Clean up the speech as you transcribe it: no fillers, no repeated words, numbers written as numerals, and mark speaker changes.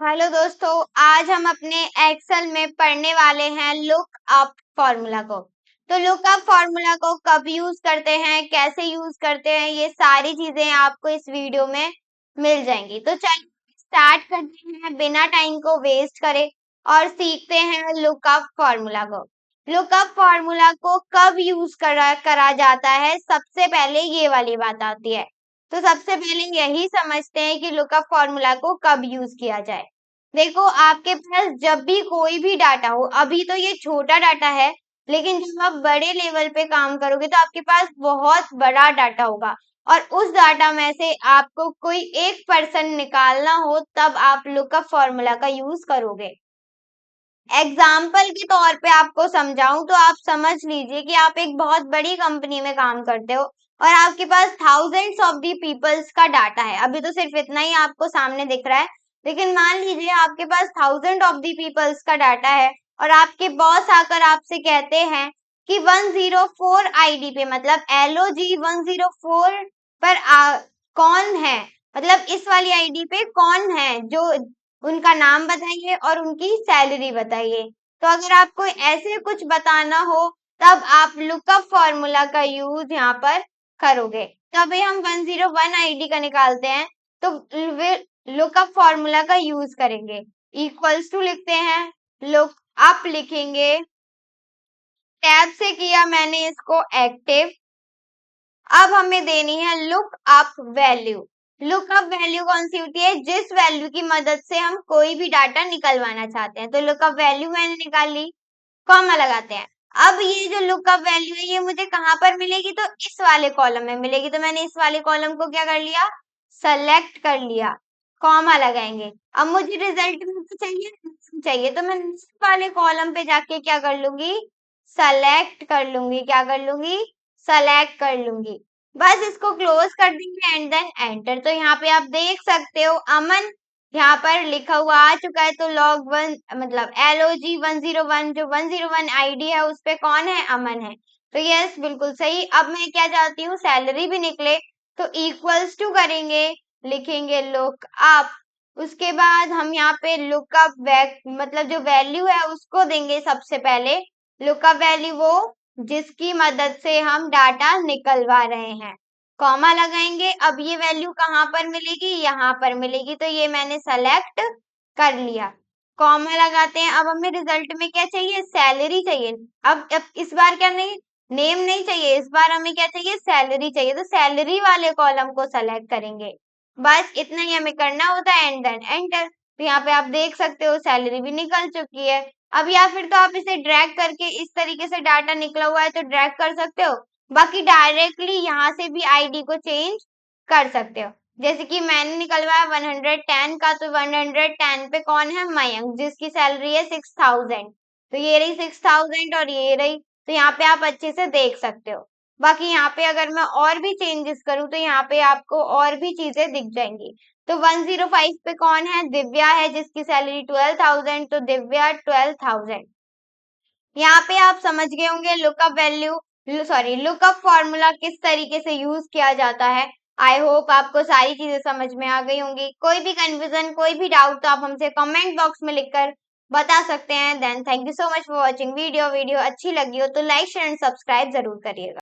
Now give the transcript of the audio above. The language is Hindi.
Speaker 1: हेलो दोस्तों, आज हम अपने एक्सेल में पढ़ने वाले हैं लुक अप फॉर्मूला को। तो लुक अप फॉर्मूला को कब यूज करते हैं, कैसे यूज करते हैं, ये सारी चीजें आपको इस वीडियो में मिल जाएंगी। तो चलिए स्टार्ट करते हैं बिना टाइम को वेस्ट करे और सीखते हैं लुक अप फॉर्मूला को। लुक अप फॉर्मूला को कब यूज करा जाता है, सबसे पहले ये वाली बात आती है। तो सबसे पहले यही समझते हैं कि लुकअप फॉर्मूला को कब यूज किया जाए। देखो, आपके पास जब भी कोई भी डाटा हो, अभी तो ये छोटा डाटा है, लेकिन जब आप बड़े लेवल पे काम करोगे तो आपके पास बहुत बड़ा डाटा होगा और उस डाटा में से आपको कोई एक पर्सन निकालना हो तब आप लुकअप फॉर्मूला का यूज करोगे। एग्जाम्पल के तौर पे आपको समझाऊं तो आप समझ लीजिए कि आप एक बहुत बड़ी कंपनी में काम करते हो और आपके पास थाउजेंड्स ऑफ दी पीपल्स का डाटा है। अभी तो सिर्फ इतना ही आपको सामने दिख रहा है, लेकिन मान लीजिए आपके पास थाउजेंड ऑफ दी पीपल्स का डाटा है और आपके बॉस आकर आपसे कहते हैं कि 104 आईडी पे, मतलब LOG 104 पर कौन है, मतलब इस वाली आईडी पे कौन है, जो उनका नाम बताइए और उनकी सैलरी बताइए। तो अगर आपको ऐसे कुछ बताना हो तब आप लुकअप फॉर्मूला का यूज यहाँ पर करोगे। तो अभी हम 101 आईडी का निकालते हैं, तो लुकअप फॉर्मूला का यूज करेंगे। इक्वल्स टू लिखते हैं, लुक अप लिखेंगे, टैब से किया मैंने इसको एक्टिव। अब हमें देनी है look up value. Look up value कौन सी होती है, जिस वैल्यू की मदद से हम कोई भी डाटा निकलवाना चाहते हैं। तो लुक अप वैल्यू मैंने निकाल ली, कॉमा लगाते हैं। अब ये जो लुक अप वैल्यू है ये मुझे कहां पर मिलेगी, तो इस वाले कॉलम में मिलेगी। तो मैंने इस वाले कॉलम को क्या कर लिया, सेलेक्ट कर लिया, कॉमा लगाएंगे। अब मुझे रिजल्ट में तो चाहिए तो मैं इस वाले कॉलम पे जाके क्या कर लूंगी, सेलेक्ट कर लूंगी। क्या कर लूंगी, सेलेक्ट कर लूंगी। बस इसको क्लोज कर देंगे एंड देन एंटर। तो यहाँ पे आप देख सकते हो अमन यहाँ पर लिखा हुआ आ चुका है। तो log 1 मतलब LOG 101, जो 101 आईडी है उस पे कौन है, अमन है। तो यस, बिल्कुल सही। अब मैं क्या चाहती हूँ, सैलरी भी निकले, तो इक्वल्स टू करेंगे, लिखेंगे लुक अप। उसके बाद हम यहाँ पे लुकअप मतलब जो वैल्यू है उसको देंगे सबसे पहले। लुकअप वैल्यू वो जिसकी मदद से हम डाटा निकलवा रहे हैं, कॉमा लगाएंगे। अब ये वैल्यू कहाँ पर मिलेगी, यहाँ पर मिलेगी। तो ये मैंने सेलेक्ट कर लिया, कॉमा लगाते हैं। अब हमें रिजल्ट में क्या चाहिए, सैलरी चाहिए। अब इस बार क्या नहीं, नेम नहीं चाहिए, इस बार हमें क्या चाहिए, सैलरी चाहिए। तो सैलरी वाले कॉलम को सेलेक्ट करेंगे। बस इतना ही हमें करना होता है एंड देन एंटर। तो यहाँ पे आप देख सकते हो सैलरी भी निकल चुकी है। अब या फिर तो आप इसे ड्रैग करके, इस तरीके से डाटा निकला हुआ है तो ड्रैग कर सकते हो, बाकी डायरेक्टली यहाँ से भी आईडी को चेंज कर सकते हो। जैसे कि मैंने निकलवाया 110 का, तो 110 पे कौन है, मयंक, जिसकी सैलरी है 6000। तो ये रही 6000 और ये रही। तो यहाँ पे आप अच्छे से देख सकते हो। बाकी यहाँ पे अगर मैं और भी चेंजेस करूँ तो यहाँ पे आपको और भी चीजें दिख जाएंगी। तो 105 पे कौन है, दिव्या है, जिसकी सैलरी 12000। तो दिव्या 12000। यहाँ पे आप समझ गए होंगे lookup value sorry lookup formula किस तरीके से यूज किया जाता है। आई होप आपको सारी चीजें समझ में आ गई होंगी। कोई भी कंफ्यूजन, कोई भी डाउट तो आप हमसे कमेंट बॉक्स में लिखकर बता सकते हैं। Then thank you so much for watching video. Video अच्छी लगी हो तो लाइक शेयर एंड सब्सक्राइब जरूर करिएगा।